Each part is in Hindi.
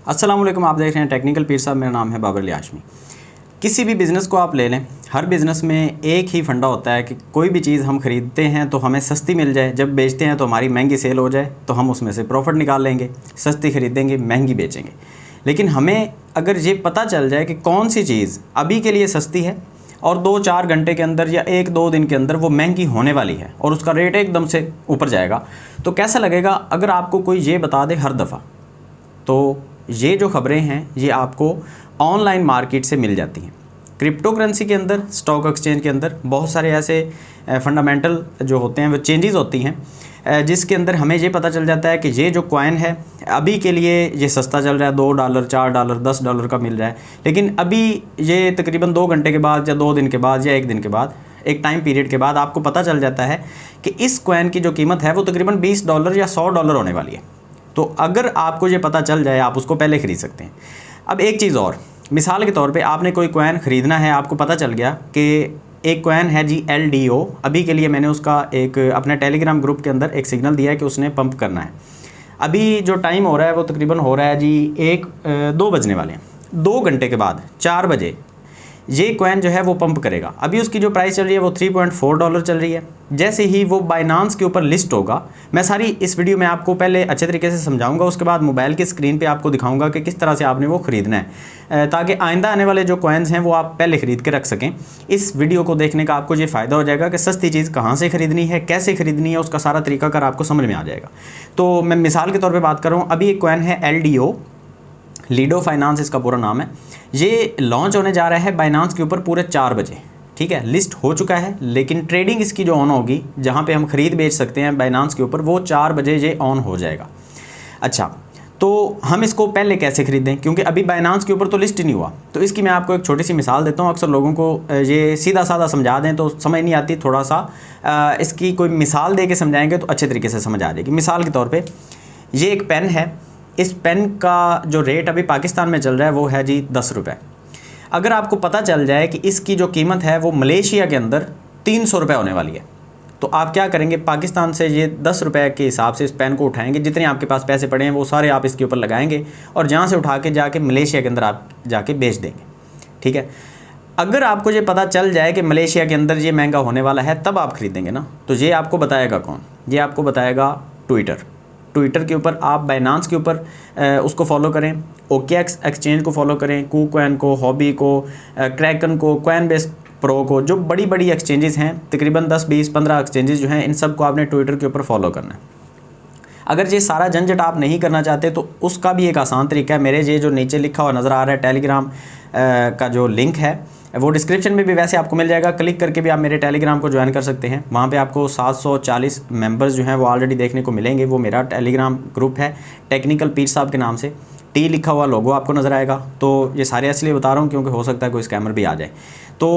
अस्सलाम वालेकुम, आप देख रहे हैं टेक्निकल पीर साहब। मेरा नाम है बाबर अली हाशमी। किसी भी बिज़नेस को आप ले लें, हर बिज़नेस में एक ही फंडा होता है कि कोई भी चीज़ हम ख़रीदते हैं तो हमें सस्ती मिल जाए, जब बेचते हैं तो हमारी महंगी सेल हो जाए तो हम उसमें से प्रॉफिट निकाल लेंगे, सस्ती ख़रीदेंगे महंगी बेचेंगे। लेकिन हमें अगर ये पता चल जाए कि कौन सी चीज़ अभी के लिए सस्ती है और 2-4 घंटे के अंदर या 1-2 दिन के अंदर वो महंगी होने वाली है और उसका रेट एकदम से ऊपर जाएगा, तो कैसा लगेगा अगर आपको कोई ये बता दे हर दफ़ा। तो ये जो ख़बरें हैं ये आपको ऑनलाइन मार्केट से मिल जाती हैं। क्रिप्टो करेंसी के अंदर, स्टॉक एक्सचेंज के अंदर बहुत सारे ऐसे फंडामेंटल जो होते हैं वो चेंजेस होती हैं, जिसके अंदर हमें ये पता चल जाता है कि ये जो कॉइन है अभी के लिए ये सस्ता चल रहा है, $2, $4, $10 का मिल रहा है। लेकिन अभी ये तकरीबन 2 घंटे के बाद या 2 दिन के बाद या 1 दिन के बाद, एक टाइम पीरियड के बाद आपको पता चल जाता है कि इस कॉइन की जो कीमत है वो तकरीबन $20 या $100 होने वाली है। तो अगर आपको ये पता चल जाए आप उसको पहले ख़रीद सकते हैं। अब एक चीज़ और, मिसाल के तौर पे आपने कोई कॉइन ख़रीदना है, आपको पता चल गया कि एक कॉइन है जी LDO। अभी के लिए मैंने उसका एक अपने टेलीग्राम ग्रुप के अंदर एक सिग्नल दिया है कि उसने पंप करना है। अभी जो टाइम हो रहा है वो तकरीबन हो रहा है जी 2 बजने वाले हैं। 2 घंटे के बाद 4 बजे ये कॉइन जो है वो पंप करेगा। अभी उसकी जो प्राइस चल रही है वो $3.4 चल रही है। जैसे ही वो बाइनांस के ऊपर लिस्ट होगा, मैं सारी इस वीडियो में आपको पहले अच्छे तरीके से समझाऊंगा, उसके बाद मोबाइल की स्क्रीन पे आपको दिखाऊंगा कि किस तरह से आपने वो ख़रीदना है, ताकि आइंदा आने वाले जो कॉइन्स हैं वो आप पहले ख़रीद के रख सकें। इस वीडियो को देखने का आपको ये फ़ायदा हो जाएगा कि सस्ती चीज़ कहाँ से ख़रीदनी है, कैसे ख़रीदनी है, उसका सारा तरीकाकार आपको समझ में आ जाएगा। तो मैं मिसाल के तौर पर बात कर रहा हूँ। अभी एक कॉइन है LDO, लीडो फाइनेंस इसका पूरा नाम है। ये लॉन्च होने जा रहा है बाइनांस के ऊपर पूरे 4 बजे। ठीक है, लिस्ट हो चुका है, लेकिन ट्रेडिंग इसकी जो ऑन होगी, जहाँ पे हम ख़रीद बेच सकते हैं बाइनांस के ऊपर, वो 4 बजे ये ऑन हो जाएगा। अच्छा, तो हम इसको पहले कैसे ख़रीदें, क्योंकि अभी बाइनांस के ऊपर तो लिस्ट ही नहीं हुआ। तो इसकी मैं आपको एक छोटी सी मिसाल देता हूँ। अक्सर लोगों को ये सीधा साधा समझा दें तो समझ नहीं आती, थोड़ा सा इसकी कोई मिसाल दे के समझाएँगे तो अच्छे तरीके से समझ आ जाएगी। मिसाल के तौर पर ये एक पेन है। इस पेन का जो रेट अभी पाकिस्तान में चल रहा है वो है जी 10 रुपये। अगर आपको पता चल जाए कि इसकी जो कीमत है वो मलेशिया के अंदर 300 रुपये होने वाली है, तो आप क्या करेंगे, पाकिस्तान से ये 10 रुपये के हिसाब से इस पेन को उठाएंगे, जितने आपके पास पैसे पड़े हैं वो सारे आप इसके ऊपर लगाएंगे और जहाँ से उठा के जाके मलेशिया के अंदर आप जाके बेच देंगे। ठीक है, अगर आपको ये पता चल जाए कि मलेशिया के अंदर ये महंगा होने वाला है, तब आप ख़रीदेंगे ना। तो ये आपको बताएगा कौन? ये आपको बताएगा ट्विटर के ऊपर। आप बाइनांस के ऊपर उसको फॉलो करें, OKX एक्सचेंज को फॉलो करें, KuCoin को, हॉबी को, क्रैकन को, कॉइनबेस प्रो को, जो बड़ी बड़ी एक्सचेंजेस हैं, तकरीबन 10, 20, 15 एक्सचेंजेस जो हैं, इन सब को आपने ट्विटर के ऊपर फॉलो करना है। अगर ये सारा झंझट आप नहीं करना चाहते तो उसका भी एक आसान तरीका है। मेरे ये जो नीचे लिखा हुआ नज़र आ रहा है टेलीग्राम का जो लिंक है, वो डिस्क्रिप्शन में भी वैसे आपको मिल जाएगा। क्लिक करके भी आप मेरे टेलीग्राम को ज्वाइन कर सकते हैं। वहाँ पे आपको 740 मेंबर्स जो हैं वो ऑलरेडी देखने को मिलेंगे। वो मेरा टेलीग्राम ग्रुप है, टेक्निकल पीर साहब के नाम से। T लिखा हुआ लोगो आपको नज़र आएगा। तो ये सारे इसलिए बता रहा हूँ क्योंकि हो सकता है कोई स्कैमर भी आ जाए। तो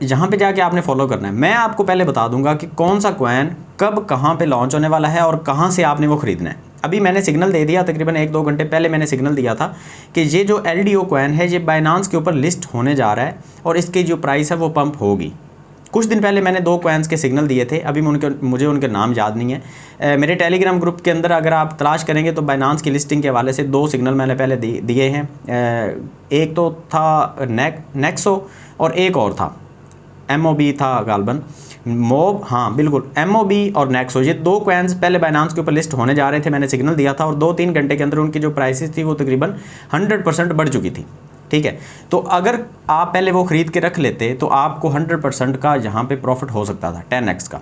यहाँ पे जाके आपने फॉलो करना है। मैं आपको पहले बता दूंगा कि कौन सा कॉइन कब कहाँ पे लॉन्च होने वाला है और कहाँ से आपने वो ख़रीदना है। अभी मैंने सिग्नल दे दिया, तकरीबन 1-2 घंटे पहले मैंने सिग्नल दिया था कि ये जो LDO कॉइन है ये बाइनांस के ऊपर लिस्ट होने जा रहा है और इसकी जो प्राइस है वो पंप होगी। कुछ दिन पहले मैंने 2 कॉइन्स के सिग्नल दिए थे। अभी मुझे उनके नाम याद नहीं है। मेरे टेलीग्राम ग्रुप के अंदर अगर आप तलाश करेंगे तो बाइनांस की लिस्टिंग के हवाले से 2 सिग्नल मैंने पहले दिए हैं। एक तो था नेक्सो और एक और था MOB था गालबन, मोब, हाँ बिल्कुल, MOB और नेक्सो। ये 2 कॉइन्स पहले बाइनांस के ऊपर लिस्ट होने जा रहे थे। मैंने सिग्नल दिया था और 2-3 घंटे के अंदर उनकी जो प्राइसेस थी वो तकरीबन 100% बढ़ चुकी थी। ठीक है, तो अगर आप पहले वो ख़रीद के रख लेते तो आपको 100% का यहाँ पे प्रॉफिट हो सकता था, 10x का।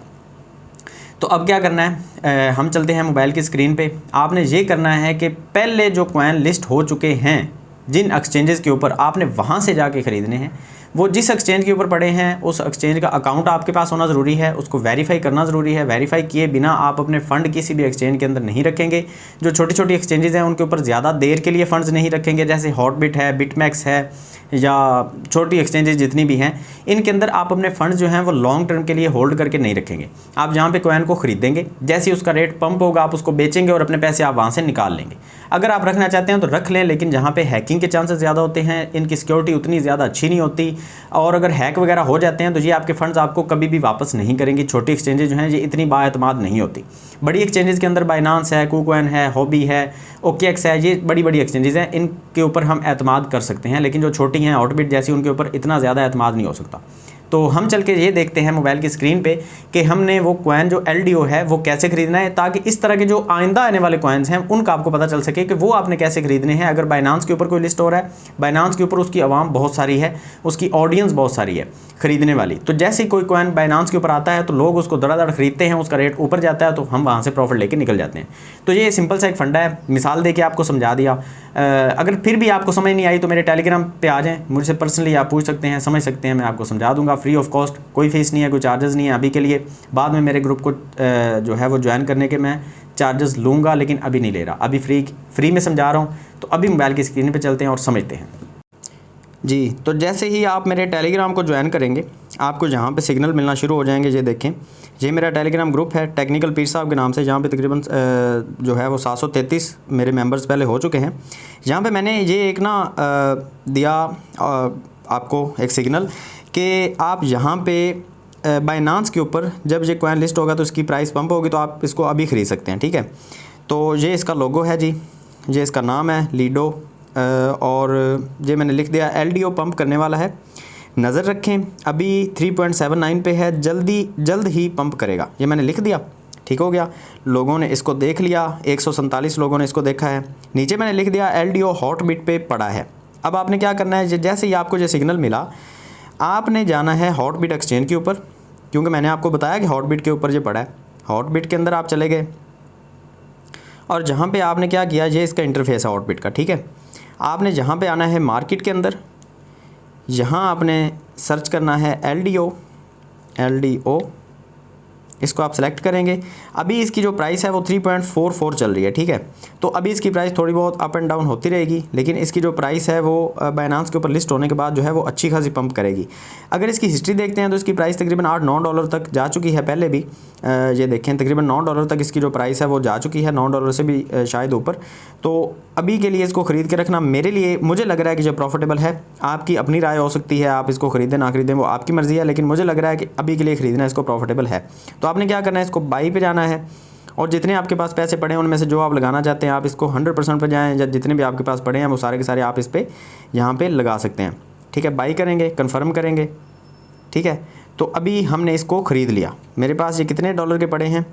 तो अब क्या करना है, हम चलते हैं मोबाइल की स्क्रीन पे। आपने ये करना है कि पहले जो कॉइन लिस्ट हो चुके हैं जिन एक्सचेंजेस के ऊपर, आपने वहाँ से जाके ख़रीदने हैं। वो जिस एक्सचेंज के ऊपर पड़े हैं उस एक्सचेंज का अकाउंट आपके पास होना ज़रूरी है, उसको वेरीफाई करना ज़रूरी है। वेरीफाई किए बिना आप अपने फ़ंड किसी भी एक्सचेंज के अंदर नहीं रखेंगे। जो छोटी छोटी एक्सचेंजेस हैं उनके ऊपर ज़्यादा देर के लिए फ़ंड्स नहीं रखेंगे, जैसे हॉटबिट है, बिटमैक्स है, या छोटी एक्सचेंजेस जितनी भी हैं, इनके अंदर आप अपने फ़ंड्स जो हैं वो लॉन्ग टर्म के लिए होल्ड करके नहीं रखेंगे। आप जहाँ पे कॉइन को ख़रीदेंगे, जैसे ही उसका रेट पंप होगा आप उसको बेचेंगे और अपने पैसे आप वहाँ से निकाल लेंगे। अगर आप रखना चाहते हैं तो रख लें, लेकिन जहाँ पे हैकिंग के चांसेस ज़्यादा होते हैं, इनकी सिक्योरिटी उतनी ज़्यादा अच्छी नहीं होती, और अगर हैक वगैरह हो जाते हैं तो ये आपके फंड्स आपको कभी भी वापस नहीं करेंगी। छोटी एक्सचेंजेस जो हैं ये इतनी बाएतमाद नहीं होती। बड़ी एक्सचेंजेस के अंदर बाइनांस है, KuCoin है, हॉबी है, OKX है, ये बड़ी बड़ी एक्सचेंजेस हैं, इनके ऊपर हम एतमाद कर सकते हैं। लेकिन जो छोटी हैं ऑटबिट जैसी, उनके ऊपर इतना ज़्यादा एतमाद नहीं हो सकता। तो हम चल के ये देखते हैं मोबाइल की स्क्रीन पे कि हमने वो कॉइन जो LDO है वो कैसे खरीदना है, ताकि इस तरह के जो आइंदा आने वाले कॉइन्स हैं उनका आपको पता चल सके कि वो आपने कैसे खरीदने हैं। अगर बाइनांस के ऊपर कोई लिस्ट हो रहा है, बाइनांस के ऊपर उसकी आवाम बहुत सारी है, उसकी ऑडियंस बहुत सारी है खरीदने वाली, तो जैसे ही कोई कॉइन बाइनांस के ऊपर आता है तो लोग उसको धड़ाधड़ खरीदते हैं, उसका रेट ऊपर जाता है तो हम वहाँ से प्रॉफिट लेके निकल जाते हैं। तो ये सिंपल सा एक फंडा है, मिसाल दे के आपको समझा दिया। अगर फिर भी आपको समझ नहीं आई तो मेरे टेलीग्राम पे आ जाएं, मुझसे पर्सनली आप पूछ सकते हैं, समझ सकते हैं, मैं आपको समझा दूंगा फ्री ऑफ कॉस्ट। कोई फीस नहीं है, कोई चार्जेस नहीं है अभी के लिए। बाद में मेरे ग्रुप को जो है वो ज्वाइन करने के मैं चार्जेस लूँगा, लेकिन अभी नहीं ले रहा, अभी फ्री में समझा रहा हूँ। तो अभी मोबाइल की स्क्रीन पर चलते हैं और समझते हैं जी। तो जैसे ही आप मेरे टेलीग्राम को ज्वाइन करेंगे आपको जहाँ पे सिग्नल मिलना शुरू हो जाएंगे। ये देखें, ये मेरा टेलीग्राम ग्रुप है टेक्निकल पीर साहब के नाम से, जहाँ पे तकरीबन जो है वो 733 मेरे मेंबर्स पहले हो चुके हैं। यहाँ पे मैंने ये एक ना दिया आपको एक सिग्नल कि आप यहाँ पे बाइनांस के ऊपर जब ये कॉइन लिस्ट होगा तो इसकी प्राइस पंप होगी, तो आप इसको अभी ख़रीद सकते हैं। ठीक है, तो ये इसका लोगो है जी, ये इसका नाम है लीडो, और ये मैंने लिख दिया LDO पंप करने वाला है। नज़र रखें, अभी 3.79 पे है, जल्द ही पंप करेगा, ये मैंने लिख दिया। ठीक हो गया, लोगों ने इसको देख लिया, 147 लोगों ने इसको देखा है। नीचे मैंने लिख दिया LDO हॉटबिट पे पड़ा है। अब आपने क्या करना है, जैसे ही आपको ये सिग्नल मिला आपने जाना है हॉटबिट एक्सचेंज के ऊपर, क्योंकि मैंने आपको बताया कि हॉटबिट के ऊपर ये पड़ा है। हॉटबिट के अंदर आप चले गए और जहाँ पे आपने क्या किया, ये इसका इंटरफेस है हॉटबिट का। ठीक है, आपने जहाँ पे आना है मार्केट के अंदर, यहाँ आपने सर्च करना है LDO, इसको आप सेलेक्ट करेंगे। अभी इसकी जो प्राइस है वो 3.44 चल रही है। ठीक है, तो अभी इसकी प्राइस थोड़ी बहुत अप एंड डाउन होती रहेगी, लेकिन इसकी जो प्राइस है वो बाइनांस के ऊपर लिस्ट होने के बाद जो है वो अच्छी खासी पंप करेगी। अगर इसकी हिस्ट्री देखते हैं तो इसकी प्राइस तकरीबन $8-9 तक जा चुकी है पहले भी। ये देखें, तकरीबन $9 तक इसकी जो प्राइस है वो जा चुकी है, $9 से भी शायद ऊपर। तो अभी के लिए इसको ख़रीद के रखना मेरे लिए, मुझे लग रहा है कि जो प्रॉफिटेबल है। आपकी अपनी राय हो सकती है, आप इसको ख़रीदें ना ख़रीदें वो आपकी मर्ज़ी है, लेकिन मुझे लग रहा है कि अभी के लिए ख़रीदना इसको प्रॉफिटेबल है। तो आपने क्या करना है, इसको बाई पे जाना है और जितने आपके पास पैसे पड़े हैं उनमें से जो आप लगाना चाहते हैं आप इसको 100% पर जाएँ, या जितने भी आपके पास पड़े हैं वो सारे के सारे आप इस पर यहाँ पे लगा सकते हैं। ठीक है, बाई करेंगे, कंफर्म करेंगे। ठीक है, तो अभी हमने इसको ख़रीद लिया। मेरे पास ये कितने डॉलर के पड़े हैं,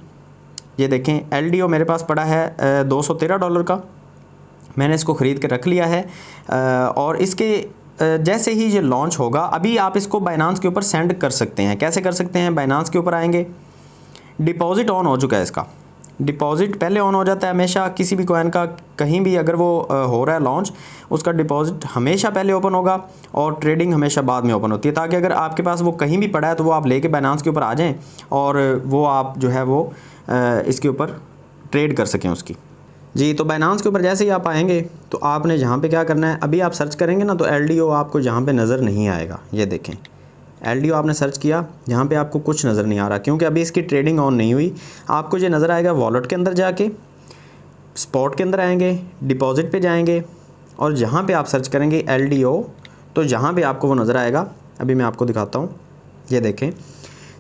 ये देखें, LDO मेरे पास पड़ा है $213 का। मैंने इसको ख़रीद के रख लिया है और इसके जैसे ही ये लॉन्च होगा अभी आप इसको बाइनांस के ऊपर सेंड कर सकते हैं। कैसे कर सकते हैं, बाइनांस के ऊपर आएंगे, डिपॉज़िट ऑन हो चुका है इसका। डिपॉज़िट पहले ऑन हो जाता है हमेशा किसी भी कॉइन का, कहीं भी अगर वो हो रहा है लॉन्च, उसका डिपॉज़िट हमेशा पहले ओपन होगा और ट्रेडिंग हमेशा बाद में ओपन होती है, ताकि अगर आपके पास वो कहीं भी पड़ा है तो वो आप लेके बाइनांस के ऊपर आ जाएं और वो आप जो है वो इसके ऊपर ट्रेड कर सकें उसकी जी। तो बाइनांस के ऊपर जैसे ही आप आएंगे तो आपने जहाँ पे क्या करना है, अभी आप सर्च करेंगे ना तो LDO आपको जहाँ पे नज़र नहीं आएगा। ये देखें, LDO आपने सर्च किया, यहाँ पे आपको कुछ नज़र नहीं आ रहा क्योंकि अभी इसकी ट्रेडिंग ऑन नहीं हुई। आपको ये नज़र आएगा वॉलेट के अंदर जाके, स्पॉट के अंदर आएंगे, डिपॉज़िट पे जाएंगे और जहाँ पे आप सर्च करेंगे LDO तो यहाँ पे आपको वो नज़र आएगा। अभी मैं आपको दिखाता हूँ, ये देखें,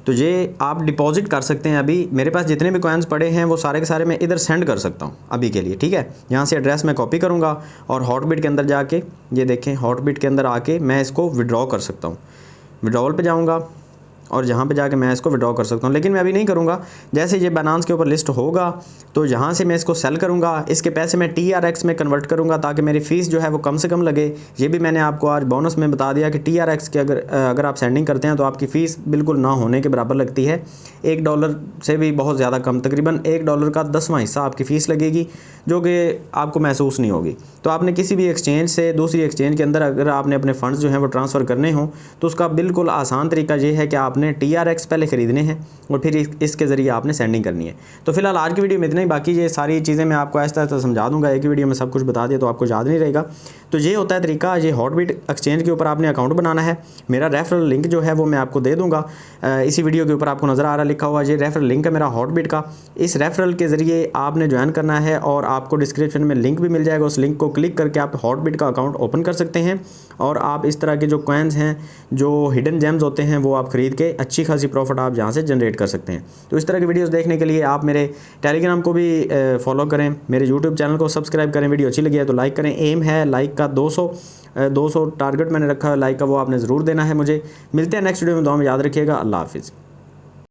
तो ये आप डिपॉज़िट कर सकते हैं। अभी मेरे पास जितने भी कॉइन्स पड़े हैं वो सारे के सारे मैं इधर सेंड कर सकता हूँ अभी के लिए। ठीक है, यहाँ से एड्रेस मैं कॉपी करूँगा और हॉटबिट के अंदर जाके, ये देखें, हॉटबिट के अंदर आके मैं इसको विड्रॉ कर सकता हूँ। विड्रॉवल पे जाऊँगा और जहाँ पे जाके मैं इसको विड्रॉ कर सकता हूँ, लेकिन मैं अभी नहीं करूँगा। जैसे ये बाइनांस के ऊपर लिस्ट होगा तो यहाँ से मैं इसको सेल करूँगा, इसके पैसे मैं TRX में कन्वर्ट करूँगा ताकि मेरी फ़ीस जो है वो कम से कम लगे। ये भी मैंने आपको आज बोनस में बता दिया कि TRX के अगर आप सेंडिंग करते हैं तो आपकी फ़ीस बिल्कुल ना होने के बराबर लगती है, $1 से भी बहुत ज़्यादा कम, तकरीबन $1 का 10वां हिस्सा आपकी फ़ीस लगेगी, जो कि आपको महसूस नहीं होगी। तो आपने किसी भी एक्सचेंज से दूसरी एक्सचेंज के अंदर अगर आपने अपने फ़ंड्स जो हैं वो ट्रांसफ़र करने हों तो उसका बिल्कुल आसान तरीका ये है कि आप आपने TRX पहले ख़रीदने हैं और फिर इसके ज़रिए आपने सेंडिंग करनी है। तो फिलहाल आज की वीडियो में इतना ही, बाकी ये सारी चीज़ें मैं आपको ऐसा ऐसा समझा दूँगा, एक ही वीडियो में सब कुछ बता दिया तो आपको याद नहीं रहेगा। तो ये होता है तरीका, ये हॉटबिट एक्सचेंज के ऊपर आपने अकाउंट बनाना है। मेरा रेफरल लिंक जो है वो मैं आपको दे दूँगा, इसी वीडियो के ऊपर आपको नज़र आ रहा लिखा हुआ, ये रेफरल लिंक है मेरा हॉटबिट का। इस रेफरल के ज़रिए आपने ज्वाइन करना है और आपको डिस्क्रिप्शन में लिंक भी मिल जाएगा, उस लिंक को क्लिक करके आप हॉटबिट का अकाउंट ओपन कर सकते हैं और आप इस तरह के जो कॉइन्स हैं, जो हिडन जेम्स होते हैं, वो आप ख़रीद के अच्छी खासी प्रॉफिट आप यहाँ से जनरेट कर सकते हैं। तो इस तरह की वीडियोस देखने के लिए आप मेरे टेलीग्राम को भी फॉलो करें, मेरे यूट्यूब चैनल को सब्सक्राइब करें। वीडियो अच्छी लगी है तो लाइक करें, एम है लाइक का 200 टारगेट मैंने रखा है लाइक का, वो आपने ज़रूर देना है मुझे। मिलते हैं नेक्स्ट वीडियो में, दुआ में याद रखिएगा। अल्लाह हाफिज़।